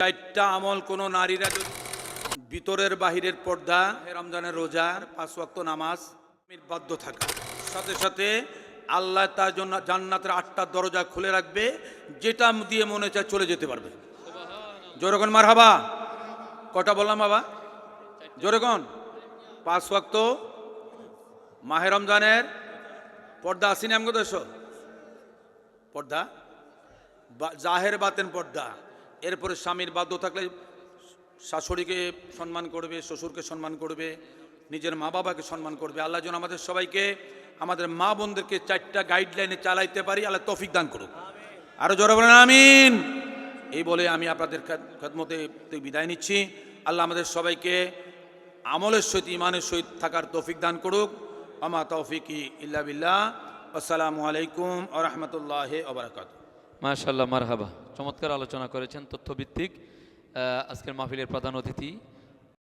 চারটা আমল কোনো নারীরা যদি ভিতরের বাহিরের পর্দা, রমজানের রোজার 5 ওয়াক্ত নামাজ, বাধ্য থাকা, সাথে সাথে আল্লাহ তার জন্য জান্নাতের 8টা দরজা খুলে রাখবে, যেটা দিয়ে মনে চায় চলে যেতে পারবে। জোরেগণ মারহাবা। কটা বললাম বাবা? জোরেগণ। 5 ওয়াক্ত, মাহে রমজানের পর্দা আসেনি আমগো দেশ, পর্দা জাহের বাতেন পর্দা। এরপরে স্বামীর বাধ্য থাকলে শাশুড়িকে সম্মান করবে, শ্বশুরকে সম্মান করবে, নিজের মা বাবাকে সম্মান করবে। আল্লাহ যেন আমাদের সবাইকে, আমাদের মা বোনদেরকে 4টা গাইডলাইনে চালাইতে পারি। আল্লাহ তৌফিক দান করুক। আরো জোরে বলেন আমিন। এই বলে আমি আপনাদের খেদমতে বিদায় নিচ্ছি। আল্লাহ আমাদের সবাইকে আমলের সহিত, ইমানের সহিত থাকার তৌফিক দান করুক। আমা তৌফিকি ইল্লা বিল্লাহ। আসসালামু আলাইকুম ওয়া রাহমাতুল্লাহি ওয়া বারাকাতুহু। মাশাআল্লাহ, মারহাবা। চমৎকার আলোচনা করেছেন তথ্যভিত্তিক। আজকের মাহফিলের প্রধান অতিথি